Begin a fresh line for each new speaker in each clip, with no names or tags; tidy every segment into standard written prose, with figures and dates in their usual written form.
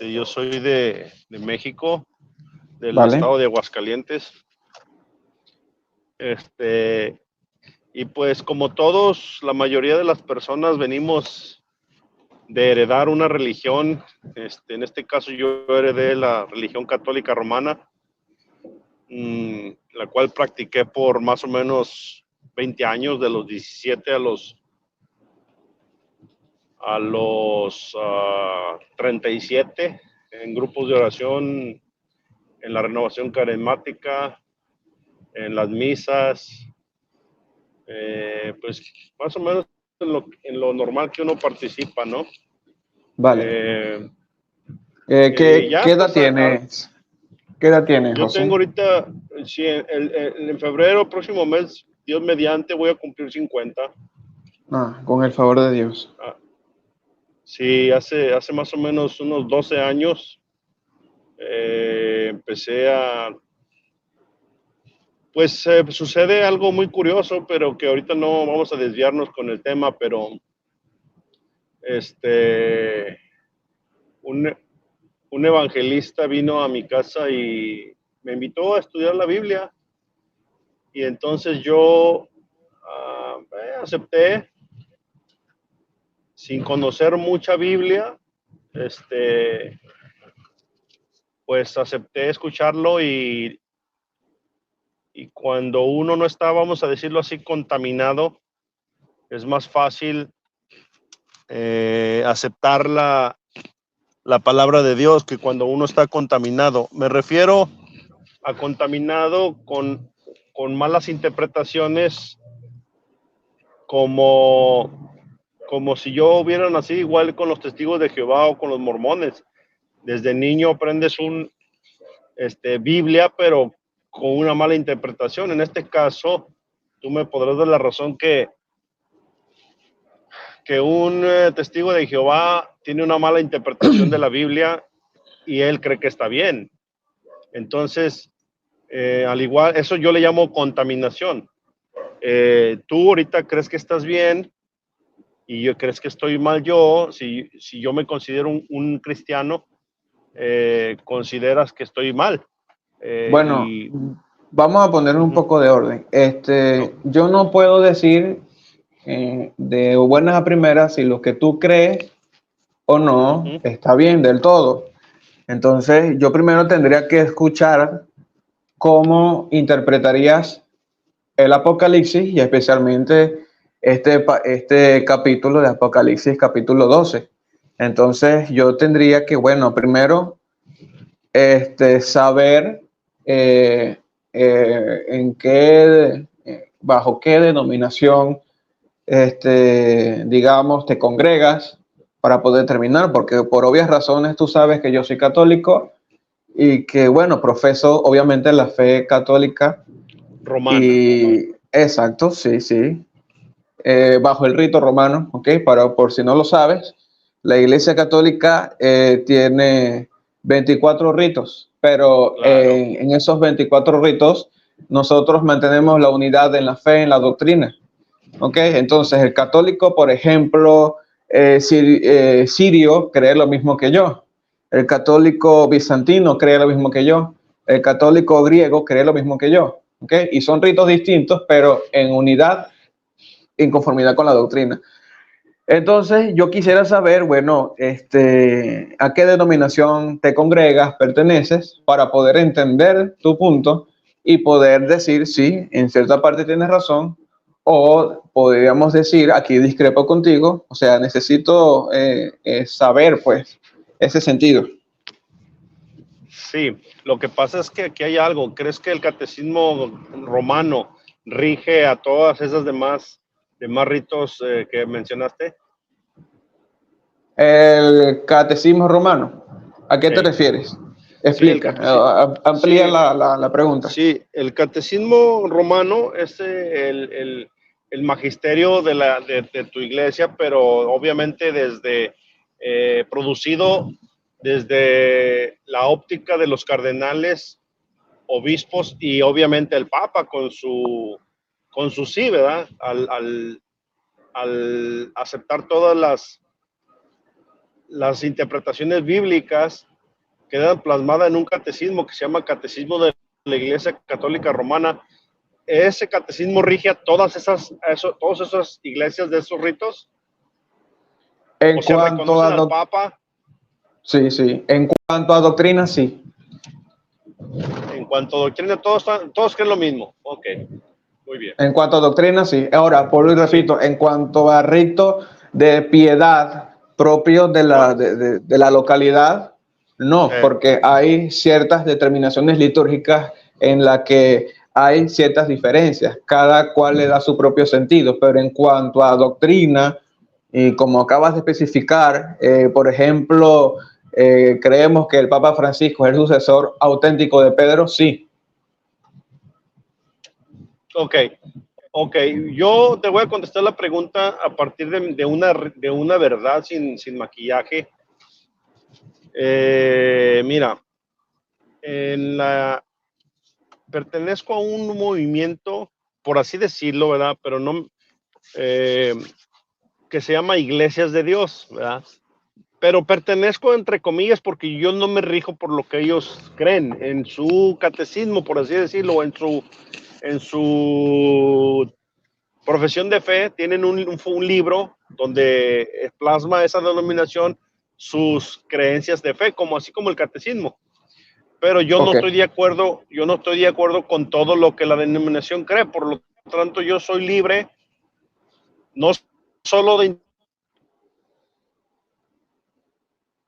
Yo soy de México, del
Vale.
estado de Aguascalientes. Y pues como todos, la mayoría de las personas venimos de heredar una religión. En este caso yo heredé la religión católica romana, la cual practiqué por más o menos 20 años, de los 17 a los 37, en grupos de oración, en la renovación carismática, en las misas, pues más o menos en lo normal que uno participa, ¿no?
Vale.
Y ya,
¿Qué edad
pues
tienes? ¿Qué edad tienes,
yo tengo
José?
ahorita, sí, en febrero, próximo mes, Dios mediante, voy a cumplir 50.
Ah, con el favor de Dios.
Sí, hace más o menos unos 12 años empecé pues sucede algo muy curioso, pero que ahorita no vamos a desviarnos con el tema, pero un, un evangelista vino a mi casa y me invitó a estudiar la Biblia, y entonces yo acepté sin conocer mucha Biblia. Pues acepté escucharlo, y cuando uno no está, vamos a decirlo así, contaminado, es más fácil aceptar la palabra de Dios que cuando uno está contaminado. Me refiero a contaminado con malas interpretaciones, como si yo hubiera nacido igual con los testigos de Jehová o con los mormones. Desde niño aprendes Biblia, pero con una mala interpretación. En este caso, tú me podrás dar la razón que un testigo de Jehová tiene una mala interpretación de la Biblia y él cree que está bien. Entonces, al igual, eso yo le llamo contaminación. Tú ahorita crees que estás bien y yo crees que estoy mal yo. Si yo me considero un cristiano, consideras que estoy mal.
Bueno,
Y
vamos a poner un poco de orden.
no,
Yo no puedo decir de buenas a primeras si lo que tú crees o no está bien del todo. Entonces, yo primero tendría que escuchar cómo interpretarías el Apocalipsis y especialmente este capítulo de Apocalipsis, capítulo 12. Entonces, yo tendría que, bueno, primero saber en qué, bajo qué denominación, digamos, te congregas para poder terminar, porque por obvias razones tú sabes que yo soy católico y que, bueno, profeso obviamente la fe católica
romana.
y, exacto, sí, sí, bajo el rito romano, ¿ok? Por si no lo sabes, la Iglesia Católica tiene 24 ritos, pero
Claro.
en esos 24 ritos nosotros mantenemos la unidad en la fe, en la doctrina, ¿ok? Entonces el católico, por ejemplo, sirio cree lo mismo que yo, el católico bizantino cree lo mismo que yo, el católico griego cree lo mismo que yo, ¿ok? Y son ritos distintos, pero en unidad, en conformidad con la doctrina. Entonces, yo quisiera saber, bueno, a qué denominación te congregas, perteneces, para poder entender tu punto y poder decir si en cierta parte tienes razón, o podríamos decir, aquí discrepo contigo, o sea, necesito saber, pues, ese sentido.
Sí, lo que pasa es que aquí hay algo. ¿Crees que el catecismo romano rige a todas esas demás ritos que mencionaste?
El catecismo romano, ¿a qué te
Hey.
refieres?
Sí, el
Explica,
catecismo.
amplía
Sí,
la pregunta.
sí, el catecismo romano es el magisterio de tu iglesia, pero obviamente producido desde la óptica de los cardenales, obispos y obviamente el Papa con su sí, ¿verdad? Al aceptar todas las interpretaciones bíblicas quedan plasmadas en un catecismo que se llama Catecismo de la Iglesia Católica Romana. ¿Ese catecismo rige a todas esas iglesias de esos ritos?
En
O sea,
cuanto
¿reconocen
a
al Papa?
sí, sí. En cuanto a doctrina, sí.
En cuanto a doctrina, todos creen lo mismo. Ok, muy bien.
En cuanto a doctrina, sí. Ahora, por y repito, en cuanto a rito de piedad propio de
No.
de la localidad, no, porque hay ciertas determinaciones litúrgicas en las que hay ciertas diferencias, cada cual le da su propio sentido, pero en cuanto a doctrina, y como acabas de especificar, por ejemplo, creemos que el Papa Francisco es el sucesor auténtico de Pedro, sí.
Ok, ok. Yo te voy a contestar la pregunta a partir de una verdad sin maquillaje. Mira, pertenezco a un movimiento, por así decirlo, ¿verdad? Pero no, que se llama Iglesias de Dios, ¿verdad? Pero pertenezco entre comillas porque yo no me rijo por lo que ellos creen en su catecismo, por así decirlo, en su profesión de fe. Tienen un libro donde plasma esa denominación sus creencias de fe, como así como el catecismo. Pero
Ok,
yo no estoy de acuerdo con todo lo que la denominación cree. Por lo tanto, yo soy libre, no solo de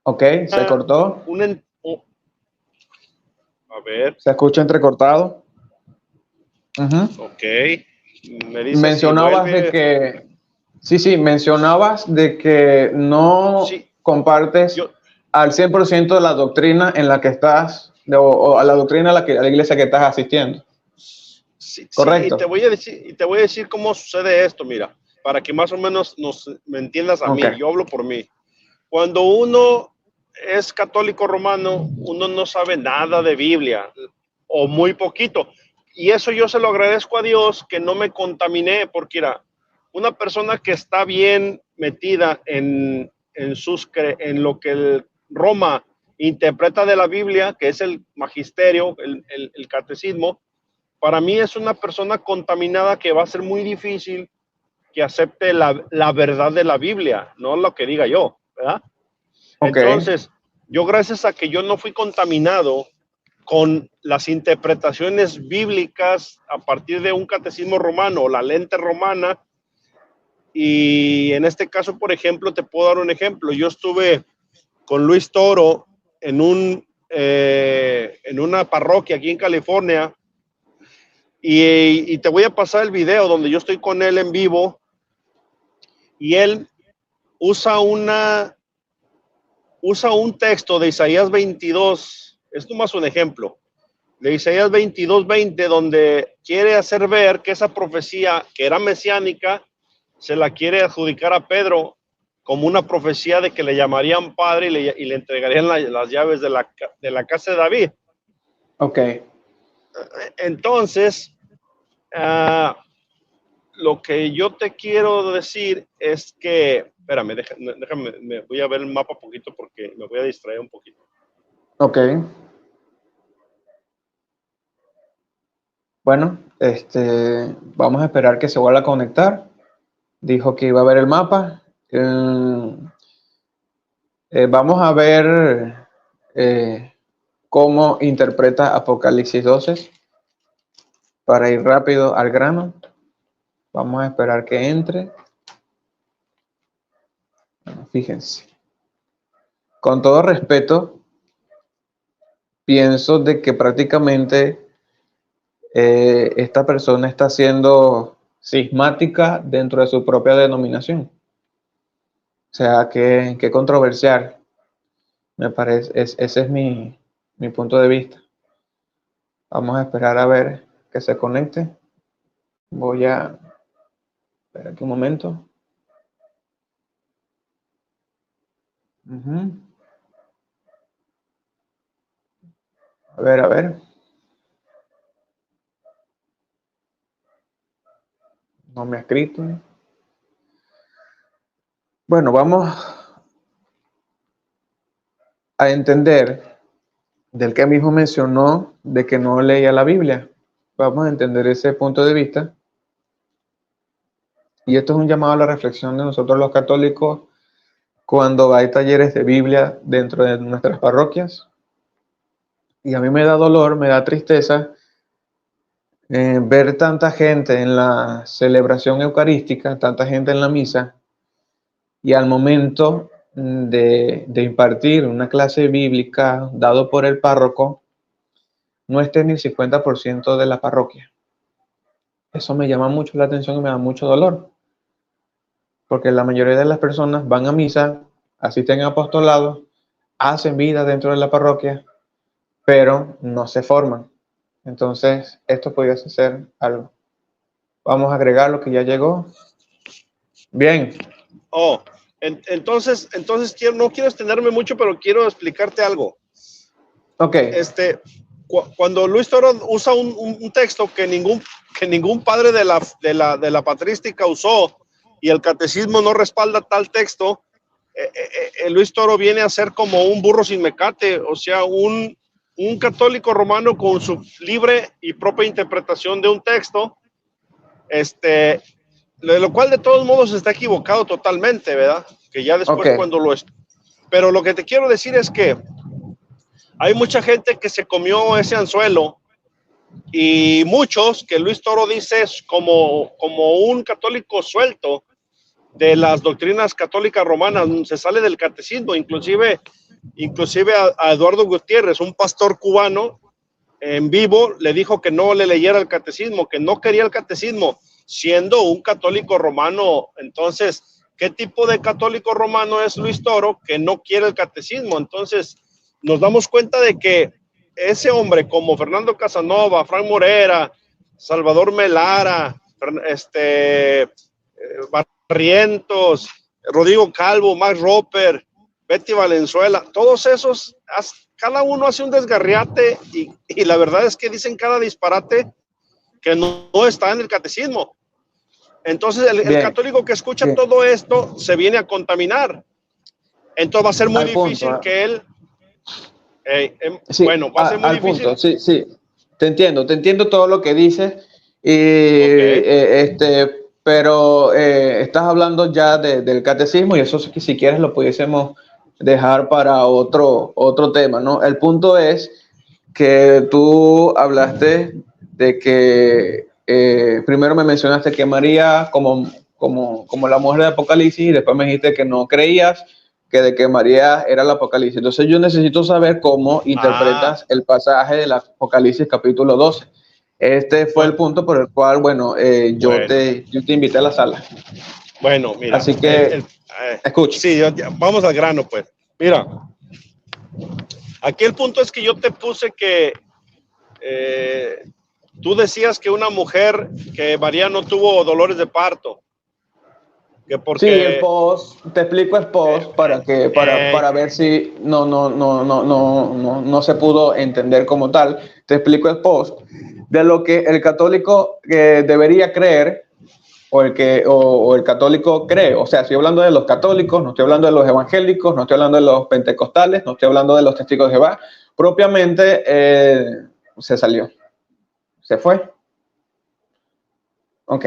ok, se cortó,
un, a ver,
se escucha entrecortado. Ujú.
ok, me dice si
Mencionabas de
vuelve,
que, sí, sí, mencionabas de que no
sí,
compartes
yo,
al 100% de la doctrina en la que estás, o a la doctrina a la iglesia que estás asistiendo.
sí, sí,
¿Correcto?
y te voy a decir cómo sucede esto, mira, para que más o menos me entiendas a
Ok,
mí, yo hablo por mí. Cuando uno es católico romano, uno no sabe nada de Biblia, o muy poquito. Y eso yo se lo agradezco a Dios que no me contaminé, porque era una persona que está bien metida en lo que Roma interpreta de la Biblia, que es el magisterio, el catecismo. Para mí es una persona contaminada que va a ser muy difícil que acepte la verdad de la Biblia, no lo que diga yo, ¿verdad?
ok,
Entonces, yo gracias a que yo no fui contaminado con las interpretaciones bíblicas a partir de un catecismo romano, la lente romana, y en este caso, por ejemplo, te puedo dar un ejemplo. Yo estuve con Luis Toro en una parroquia aquí en California, y te voy a pasar el video donde yo estoy con él en vivo, y él usa un texto de Isaías 22, es nomás un ejemplo, de Isaías 22:20, donde quiere hacer ver que esa profecía que era mesiánica se la quiere adjudicar a Pedro como una profecía de que le llamarían padre y le entregarían las llaves de la casa de David.
ok.
Entonces, lo que yo te quiero decir es que, espérame, déjame, me voy a ver el mapa un poquito porque me voy a distraer un poquito.
Ok. Bueno, vamos a esperar que se vuelva a conectar. Dijo que iba a ver el mapa. Vamos a ver cómo interpreta Apocalipsis 12 para ir rápido al grano. Vamos a esperar que entre. Bueno, fíjense. Con todo respeto, pienso de que prácticamente esta persona está siendo cismática dentro de su propia denominación. O sea, qué controversial. Me parece, ese es mi punto de vista. Vamos a esperar a ver que se conecte. Voy a ver aquí un momento. Ujú. A ver, a ver. No me ha escrito. Bueno, a entender del que mismo mencionó de que no leía la Biblia. Vamos a entender ese punto de vista. Y esto es un llamado a la reflexión de nosotros los católicos cuando hay talleres de Biblia dentro de nuestras parroquias. Y a mí me da dolor, me da tristeza ver tanta gente en la celebración eucarística, tanta gente en la misa, y al momento de impartir una clase bíblica dado por el párroco, no esté ni el 50% de la parroquia. Eso me llama mucho la atención y me da mucho dolor, porque la mayoría de las personas van a misa, asisten a apostolados, hacen vida dentro de la parroquia, pero no se forman. Entonces, esto podría ser algo. Vamos a agregar lo que ya llegó. Bien.
Oh, entonces no quiero extenderme mucho, pero quiero explicarte algo.
Ok.
Cuando Luis Toro usa un texto que ningún padre de la patrística usó y el catecismo no respalda tal texto, Luis Toro viene a ser como un burro sin mecate, o sea, un católico romano con su libre y propia interpretación de un texto, de lo cual de todos modos está equivocado totalmente, ¿verdad? Que ya después cuando lo es. Pero lo que te quiero decir es que hay mucha gente que se comió ese anzuelo y muchos que Luis Toro dice es como un católico suelto de las doctrinas católicas romanas, se sale del catecismo, inclusive a Eduardo Gutiérrez, un pastor cubano, en vivo le dijo que no le leyera el catecismo, que no quería el catecismo, siendo un católico romano. Entonces, ¿qué tipo de católico romano es Luis Toro que no quiere el catecismo? Entonces, nos damos cuenta de que ese hombre como Fernando Casanova, Frank Morera, Salvador Melara, Barrientos, Rodrigo Calvo, Max Roper, Betty Valenzuela, todos esos, cada uno hace un desgarriate y la verdad es que dicen cada disparate que no está en el catecismo. Entonces el católico que escucha todo esto se viene a contaminar. Entonces va a ser muy difícil que él... bueno, va a ser muy difícil.
Punto. Sí. Te entiendo todo lo que dices. Pero estás hablando ya del catecismo y eso si quieres lo pudiésemos dejar para otro tema, ¿no? El punto es que tú hablaste de que primero me mencionaste que María como la mujer de Apocalipsis y después me dijiste que no creías de que María era el Apocalipsis. Entonces yo necesito saber cómo interpretas el pasaje del Apocalipsis capítulo 12. Este fue el punto por el cual, yo te invité a la sala.
Bueno, mira.
Así que, escucha.
Sí, vamos al grano, pues. Mira, aquí el punto es que yo te puse que tú decías que una mujer, que María no tuvo dolores de parto. Que porque,
sí, el post, te explico el post para ver si no se pudo entender como tal. Te explico el post de lo que el católico debería creer o el católico cree. O sea, estoy hablando de los católicos, no estoy hablando de los evangélicos, no estoy hablando de los pentecostales, no estoy hablando de los testigos de Jehová. Propiamente se salió. ¿Se fue? Ok,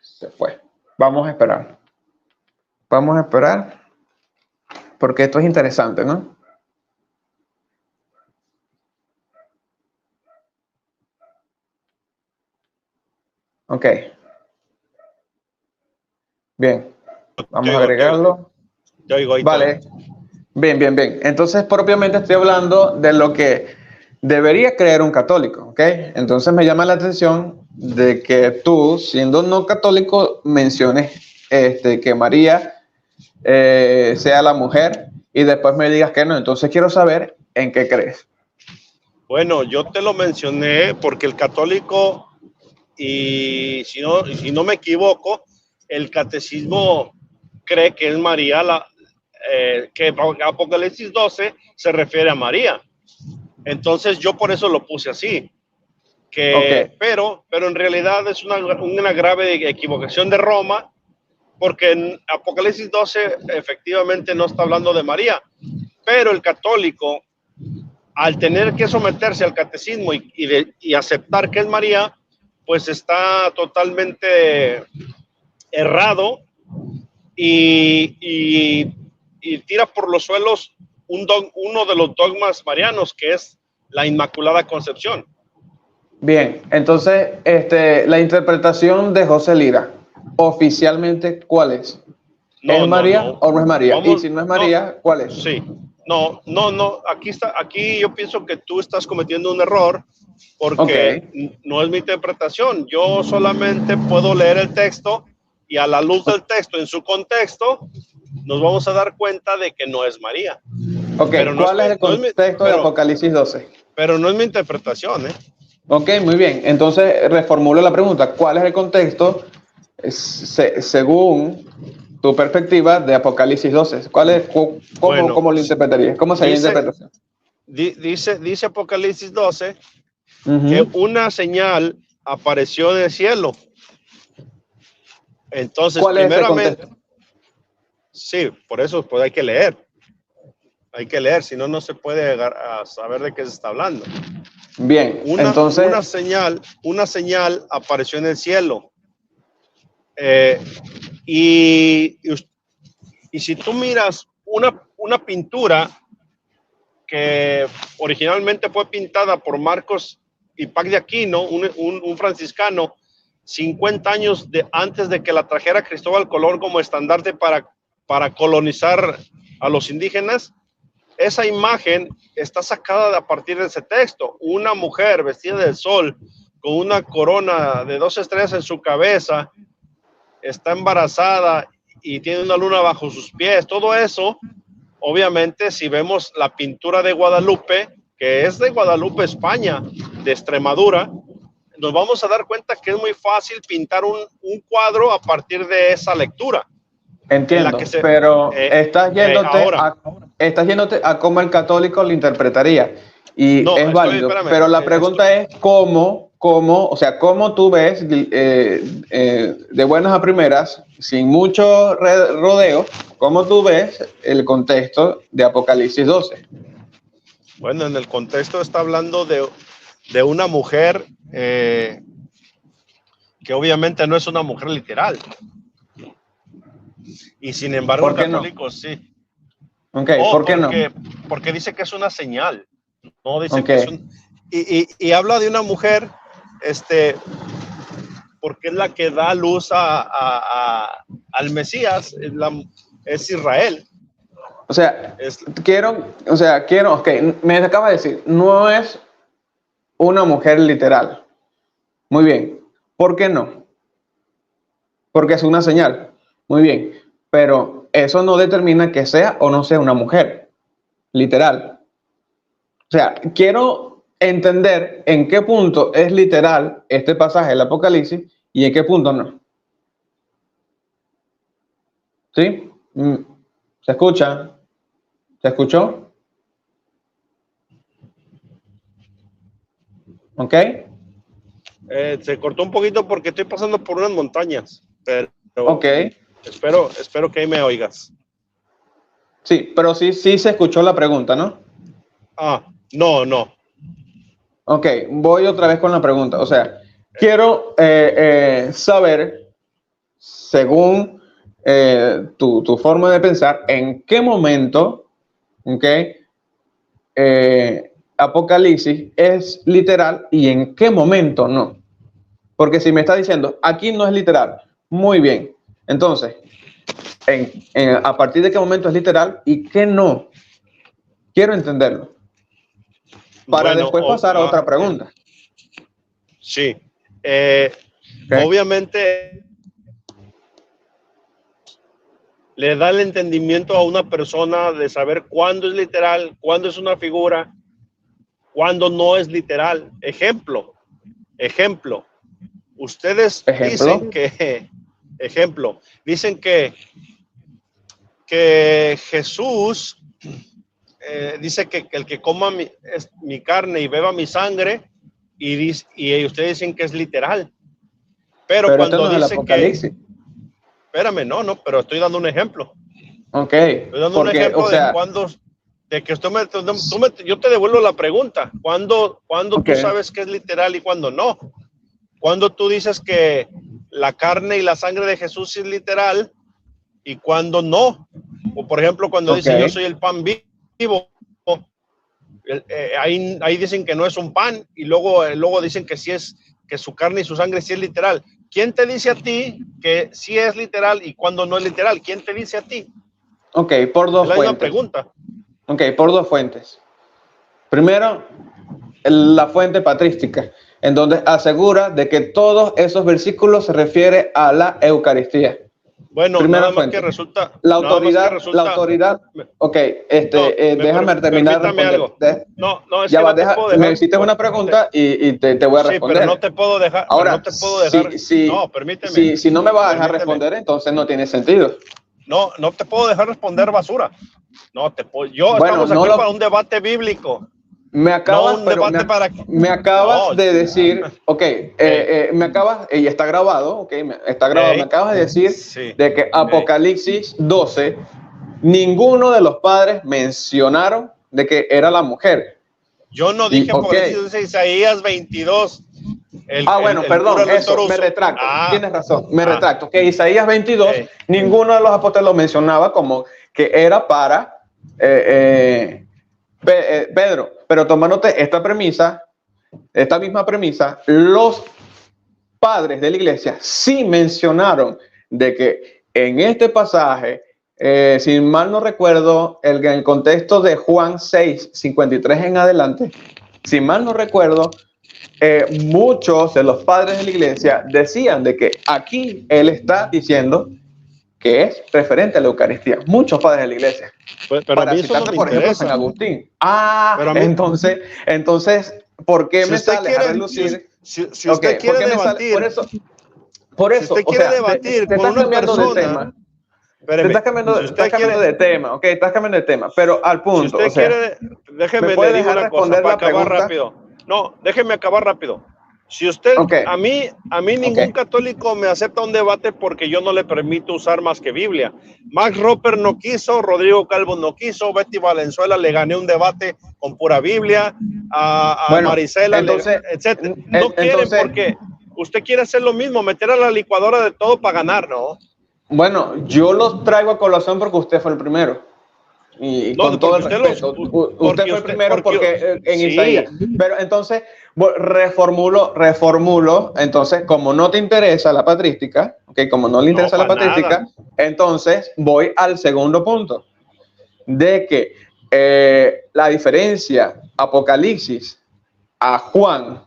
se fue. Vamos a esperar. Porque esto es interesante, ¿no? Ok. Bien. Vamos a agregarlo. Vale. Bien. Entonces, propiamente estoy hablando de lo que debería creer un católico, ¿ok? Entonces me llama la atención de que tú, siendo no católico, menciones que María sea la mujer y después me digas que no. Entonces quiero saber en qué crees.
Bueno, yo te lo mencioné porque el católico, y si no me equivoco, el catecismo cree que es María, que Apocalipsis 12 se refiere a María. Entonces yo por eso lo puse así. Pero en realidad es una grave equivocación de Roma, porque en Apocalipsis 12 efectivamente no está hablando de María. Pero el católico, al tener que someterse al catecismo y aceptar que es María, pues está totalmente errado y tira por los suelos uno de los dogmas marianos, que es la Inmaculada Concepción.
Bien, entonces, la interpretación de José Lira, oficialmente, ¿cuál es? ¿Es María o no es María? Y si no es María, ¿cuál es?
Sí, no, aquí yo pienso que tú estás cometiendo un error, porque no es mi interpretación. Yo solamente puedo leer el texto y a la luz del texto, en su contexto, nos vamos a dar cuenta de que no es María.
Ok, pero ¿cuál es el contexto de Apocalipsis 12?
Pero no es mi interpretación, ¿eh?
Ok, muy bien. Entonces, reformulo la pregunta. ¿Cuál es el contexto según tu perspectiva de Apocalipsis 12? ¿Cómo lo interpretarías? ¿Cómo sería la interpretación?
Dice Apocalipsis 12 que una señal apareció en el cielo. Entonces,
¿cuál
primeramente, sí, por eso pues hay que leer. Hay que leer, si no, no se puede llegar a saber de qué se está hablando.
Bien, entonces
una señal apareció en el cielo. Y si tú miras una pintura que originalmente fue pintada por Marcos Hipac de Aquino, un franciscano, 50 años antes de que la trajera Cristóbal Colón como estandarte para colonizar a los indígenas, esa imagen está sacada a partir de ese texto. Una mujer vestida del sol con una corona de 2 estrellas en su cabeza, está embarazada y tiene una luna bajo sus pies. Todo eso, obviamente, si vemos la pintura de Guadalupe, que es de Guadalupe, España, de Extremadura, nos vamos a dar cuenta que es muy fácil pintar un cuadro a partir de esa lectura.
Entiendo, pero estás yéndote a cómo el católico lo interpretaría y no, es válido, pero la pregunta es cómo tú ves de buenas a primeras, sin mucho rodeo, cómo tú ves el contexto de Apocalipsis 12.
Bueno, en el contexto está hablando de una mujer que obviamente no es una mujer literal. Y sin embargo, el católico sí.
Okay, ¿por qué no?
Porque dice que es una señal. No dice que es un. Y habla de una mujer, porque es la que da luz al Mesías, es Israel.
O sea, me acaba de decir, no es una mujer literal. Muy bien. ¿Por qué no? Porque es una señal. Muy bien, pero eso no determina que sea o no sea una mujer, literal. O sea, quiero entender en qué punto es literal este pasaje del Apocalipsis y en qué punto no. ¿Sí? ¿Se escucha? ¿Se escuchó? ¿Ok?
Se cortó un poquito porque estoy pasando por unas montañas, pero...
Ok.
Espero que ahí me oigas.
Sí, pero sí se escuchó la pregunta, ¿no?
No.
Ok, voy otra vez con la pregunta. O sea, quiero saber, según tu forma de pensar, en qué momento, Apocalipsis es literal y en qué momento no. Porque si me está diciendo, aquí no es literal, muy bien. Entonces, ¿a partir de qué momento es literal y qué no? Quiero entenderlo. Para después pasar a otra pregunta.
Sí. Obviamente, le da el entendimiento a una persona de saber cuándo es literal, cuándo es una figura, cuándo no es literal. Ejemplo. Ustedes dicen que Jesús dice que el que coma mi carne y beba mi sangre, y ustedes dicen que es literal. Pero cuando dicen que... Espérame, no, pero estoy dando un ejemplo.
Ok.
Estoy dando un ejemplo que yo te devuelvo la pregunta. ¿Cuándo
Okay.
tú sabes que es literal y cuándo no? ¿Cuándo tú dices que la carne y la sangre de Jesús es literal y cuándo no? O por ejemplo, cuando dice yo soy el pan vivo, ahí dicen que no es un pan y luego dicen que sí es, que su carne y su sangre sí es literal. ¿Quién te dice a ti que sí es literal y cuándo no es literal? ¿Quién te dice a ti?
Ok, por dos
Es la misma
fuentes.
pregunta.
Ok, por dos fuentes. Primero, la fuente patrística, en donde asegura de que todos esos versículos se refieren a la Eucaristía.
Bueno,
Primera
nada más
fuente.
que resulta.
La autoridad. Ok, déjame terminar de
permítame
responder.
algo. No, es
Ya
que
va,
no te puedo dejar.
me hiciste una pregunta y te voy a
Sí,
responder.
pero no te puedo dejar.
Ahora,
Pero no te puedo dejar. No, permíteme.
Si no me vas a dejar
Permíteme.
responder, entonces no tiene sentido.
No te puedo dejar responder basura. No te puedo.
Bueno,
Estamos aquí para un debate bíblico.
Me acabas,
no un debate
me acabas de decir, ok, me acabas, y está grabado, ok, está grabado, me acabas de decir de que Apocalipsis 12, ninguno de los padres mencionaron de que era la mujer.
Yo no dije Apocalipsis 12, Isaías 22.
Perdón, eso, me retracto, tienes razón, me retracto, que Isaías 22, ninguno de los apóstoles lo mencionaba como que era para Pedro, pero tomándote esta misma premisa, los padres de la iglesia sí mencionaron de que en este pasaje, si mal no recuerdo, en el contexto de Juan 6, 53 en adelante, si mal no recuerdo, muchos de los padres de la iglesia decían de que aquí él está diciendo que es referente a la Eucaristía. Muchos padres de la iglesia.
Pero
para citarte, por ejemplo, San Agustín. Entonces, ¿por qué me sale a relucir?
Si usted quiere debatir,
por eso,
si usted quiere debatir
te
con
estás
una
cambiando
persona,
de tema. Te estás cambiando de tema, ok, estás cambiando de tema, pero al punto.
Si usted quiere, déjeme le digo una cosa para acabar rápido. No, déjeme acabar rápido. Si usted, a mí ningún católico me acepta un debate porque yo no le permito usar más que Biblia. Max Roper no quiso, Rodrigo Calvo no quiso, Betty Valenzuela le gané un debate con pura Biblia, a Marisela, etc. No quieren porque usted quiere hacer lo mismo, meter a la licuadora de todo para ganar, ¿no?
Bueno, yo los traigo a colación porque usted fue el primero. Y con todo el respeto, usted fue el primero porque en Isaías. Pero entonces reformulo, entonces como no te interesa la patrística, como no le interesa la patrística, entonces voy al segundo punto de que la diferencia Apocalipsis a Juan,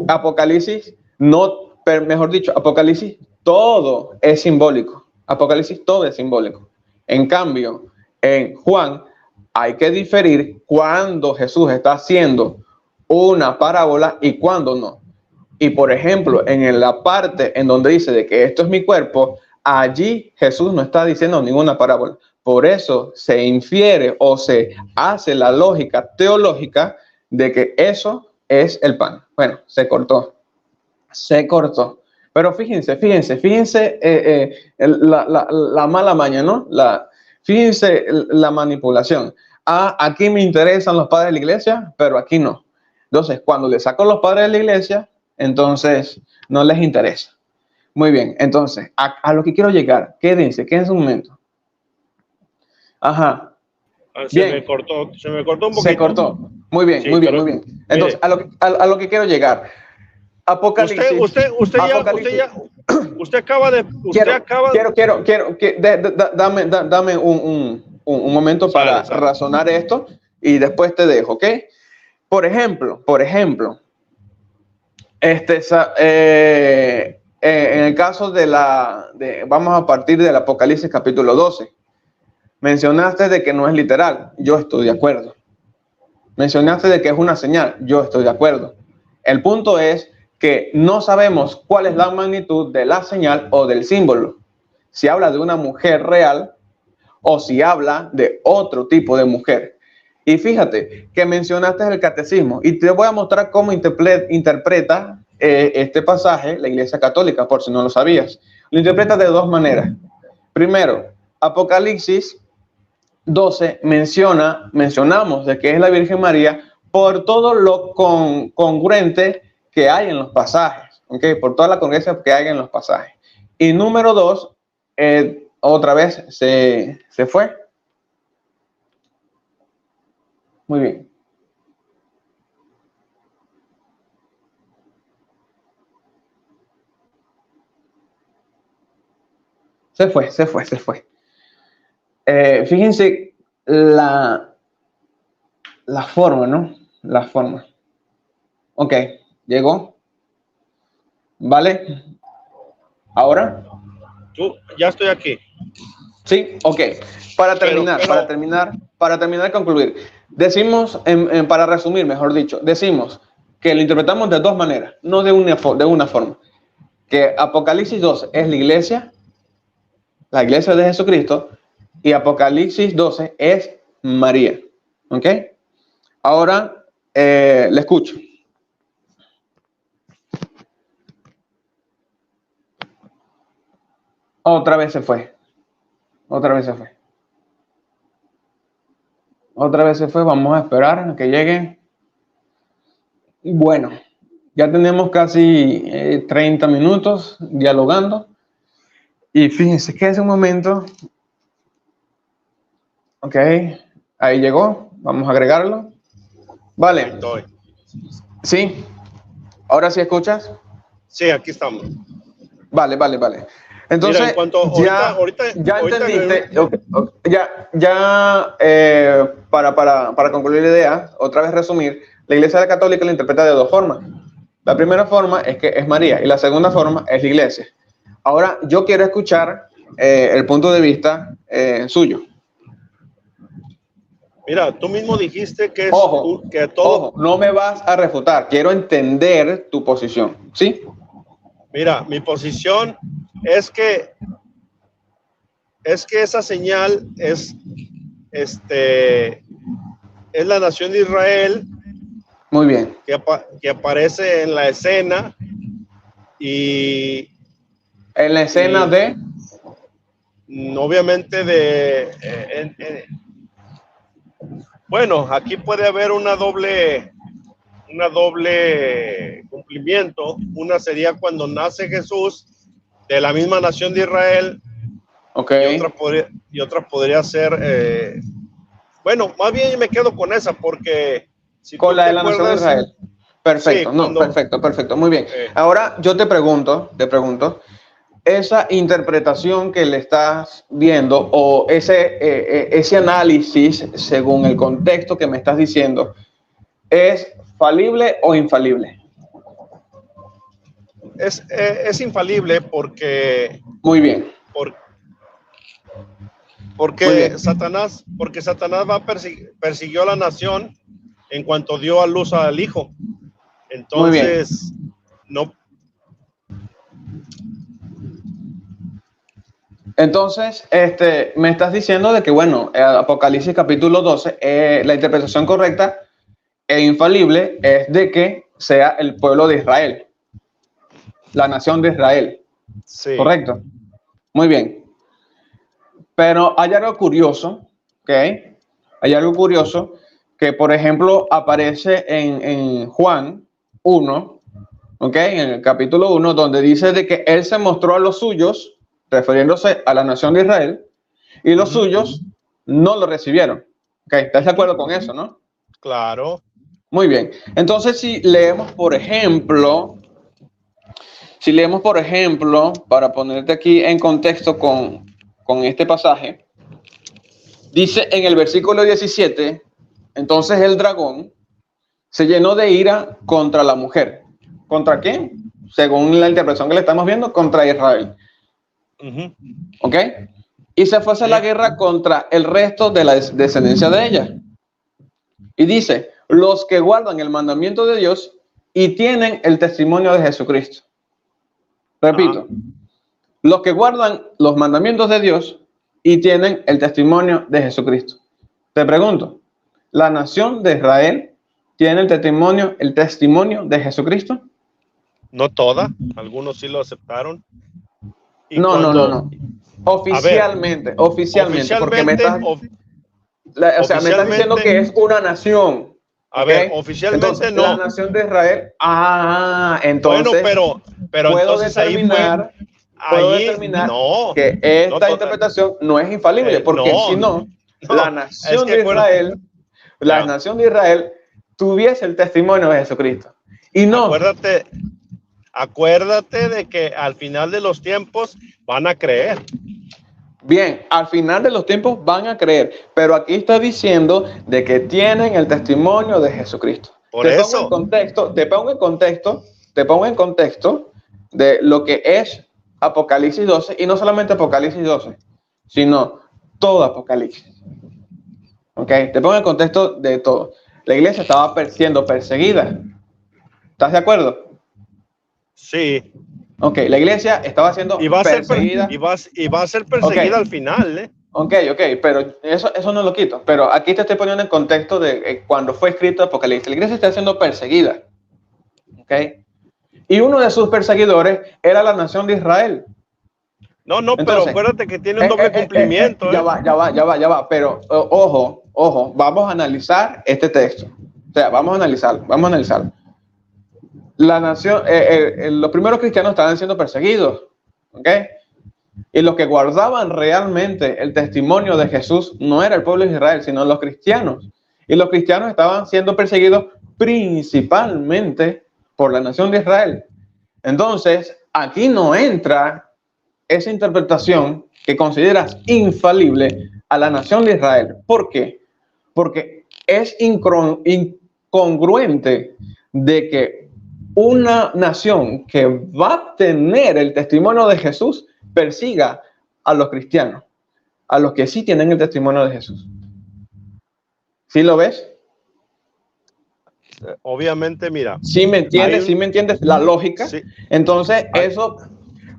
Apocalipsis mejor dicho, Apocalipsis todo es simbólico. Apocalipsis todo es simbólico. En cambio, en Juan hay que diferir cuando Jesús está haciendo una parábola y cuando no. Y por ejemplo, en la parte en donde dice de que esto es mi cuerpo, allí Jesús no está diciendo ninguna parábola. Por eso se infiere o se hace la lógica teológica de que eso es el pan. Bueno, se cortó. Pero fíjense la mala maña, ¿no? Fíjense la manipulación. Aquí me interesan los padres de la iglesia, pero aquí no. Entonces, cuando le saco los padres de la iglesia, entonces no les interesa. Muy bien, entonces, a lo que quiero llegar, quédense un momento. Ajá.
Se me cortó un poquito.
Se cortó. Muy bien. Entonces, a lo que quiero llegar. Apocalipsis.
Usted acaba de.
Dame un momento para razonar esto y después te dejo, ¿ok? Por ejemplo, en el caso vamos a partir del Apocalipsis capítulo 12. Mencionaste de que no es literal. Yo estoy de acuerdo. Mencionaste de que es una señal. Yo estoy de acuerdo. El punto es que no sabemos cuál es la magnitud de la señal o del símbolo. Si habla de una mujer real o si habla de otro tipo de mujer. Y fíjate que mencionaste el catecismo y te voy a mostrar cómo interpreta este pasaje la Iglesia Católica, por si no lo sabías. Lo interpreta de dos maneras. Primero, Apocalipsis 12 mencionamos de que es la Virgen María por todo lo congruente que hay en los pasajes, ¿okay? Por toda la congruencia que hay en los pasajes. Y número 2, otra vez se fue. Muy bien. Se fue. Fíjense la forma, ¿no? La forma. Ok, llegó. ¿Vale? ¿Ahora?
Ya estoy aquí.
Sí, ok. Para terminar y concluir. Decimos, para resumir, mejor dicho, decimos que lo interpretamos de dos maneras, no de una forma. Que Apocalipsis 12 es la iglesia de Jesucristo, y Apocalipsis 12 es María. ¿Ok? Ahora le escucho. Otra vez se fue. Vamos a esperar a que llegue. Bueno, ya tenemos casi 30 minutos dialogando. Y fíjense que hace un momento. Ok, ahí llegó. Vamos a agregarlo. Vale. ¿Sí? ¿Ahora sí escuchas?
Sí, aquí estamos.
Vale. Entonces,
mira, en cuanto,
ya entendiste, para concluir la idea, otra vez resumir, la Iglesia Católica la interpreta de dos formas. La primera forma es que es María y la segunda forma es la Iglesia. Ahora, yo quiero escuchar el punto de vista suyo.
Mira, tú mismo dijiste que
que todo... Ojo, no me vas a refutar, quiero entender tu posición, ¿sí?
Mira, mi posición es que esa señal es la nación de Israel.
Muy bien.
Que aparece en la escena y...
En la escena
obviamente bueno, aquí puede haber una doble cumplimiento. Una sería cuando nace Jesús de la misma nación de Israel.
Okay.
Y otra podría ser, bueno, más bien me quedo con esa porque si
con la de la nación de Israel. Perfecto, sí, perfecto, muy bien. Ahora yo te pregunto, esa interpretación que le estás viendo o ese análisis según el contexto que me estás diciendo, ¿es falible o infalible?
Es infalible porque...
Muy bien.
Porque Satanás persiguió a la nación en cuanto dio a luz al hijo. Entonces, no.
Entonces, me estás diciendo de que, bueno, Apocalipsis capítulo 12, la interpretación correcta e infalible es de que sea el pueblo de Israel, la nación de Israel.
Sí.
¿Correcto? Muy bien. Pero hay algo curioso, ¿ok? Hay algo curioso que, por ejemplo, aparece en Juan 1, ¿ok? En el capítulo 1, donde dice de que él se mostró a los suyos, refiriéndose a la nación de Israel, y los suyos no lo recibieron. ¿Ok? ¿Estás de acuerdo con eso, no?
Claro.
Muy bien. Entonces, si leemos, por ejemplo, para ponerte aquí en contexto con este pasaje, dice en el versículo 17, entonces el dragón se llenó de ira contra la mujer. ¿Contra quién? Según la interpretación que le estamos viendo, contra Israel. ¿Ok? Y se fue a hacer la guerra contra el resto de la descendencia de ella. Y dice, los que guardan el mandamiento de Dios y tienen el testimonio de Jesucristo. Repito, los que guardan los mandamientos de Dios y tienen el testimonio de Jesucristo. Te pregunto, ¿la nación de Israel tiene el testimonio de Jesucristo?
No toda, algunos sí lo aceptaron.
No. Oficialmente, porque O sea, me estás diciendo que es una nación.
A ver, oficialmente
entonces,
no.
La nación de Israel. Entonces.
Bueno, pero
puedo
entonces
determinar,
no,
que esta
no,
interpretación no es infalible, porque
no,
si no,
no,
la
es
nación
que
de Israel, la
Ya.
nación de Israel tuviese el testimonio de Jesucristo. Y no,
acuérdate de que al final de los tiempos van a creer.
bien, al final de los tiempos van a creer, pero aquí está diciendo de que tienen el testimonio de Jesucristo.
Por eso.
Te pongo en contexto de lo que es Apocalipsis 12, y no solamente Apocalipsis 12, sino todo Apocalipsis. ¿Ok? Te pongo en contexto de todo. La iglesia estaba siendo perseguida. ¿Estás de acuerdo?
Sí.
Ok, la iglesia estaba siendo perseguida.
Y va a ser perseguida al final, ¿eh?
Ok, pero eso no lo quito. Pero aquí te estoy poniendo en contexto de cuando fue escrito Apocalipsis. La iglesia está siendo perseguida. Ok. Y uno de sus perseguidores era la nación de Israel.
No,
Entonces,
pero acuérdate que tiene un doble cumplimiento.
Ya va. Pero ojo, vamos a analizar este texto. O sea, vamos a analizarlo. La nación, los primeros cristianos estaban siendo perseguidos. ¿Ok? Y los que guardaban realmente el testimonio de Jesús no era el pueblo de Israel, sino los cristianos. Y los cristianos estaban siendo perseguidos principalmente por la nación de Israel. Entonces, aquí no entra esa interpretación que consideras infalible a la nación de Israel. ¿Por qué? Porque es incongruente de que una nación que va a tener el testimonio de Jesús persiga a los cristianos, a los que sí tienen el testimonio de Jesús. ¿Sí lo ves?
Obviamente, mira.
¿Sí me entiendes la lógica?
Sí.
Entonces, eso,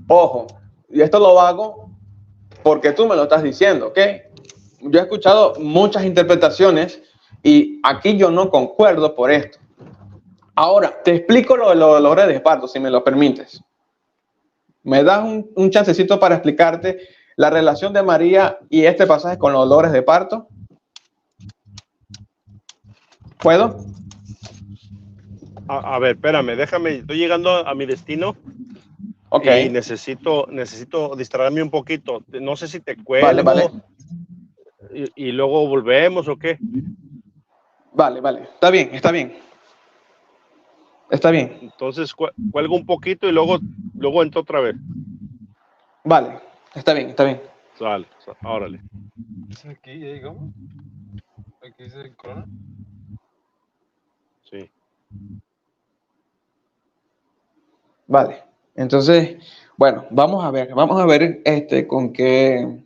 ojo, y esto lo hago porque tú me lo estás diciendo, ¿ok? Yo he escuchado muchas interpretaciones y aquí yo no concuerdo por esto. Ahora, te explico lo de los dolores de parto, si me lo permites. ¿Me das un chancecito para explicarte la relación de María y este pasaje con los dolores de parto? ¿Puedo?
A ver, espérame, déjame, estoy llegando a mi destino.
Ok.
Y necesito distraerme un poquito. No sé si te cuelgo.
Vale.
Y luego volvemos o qué.
Vale. Está bien.
Entonces cuelgo un poquito y luego entro otra vez.
Vale, está bien.
Sale, órale.
Aquí ya llegamos. Aquí dice Corona.
Sí.
Vale. Entonces, bueno, vamos a ver con qué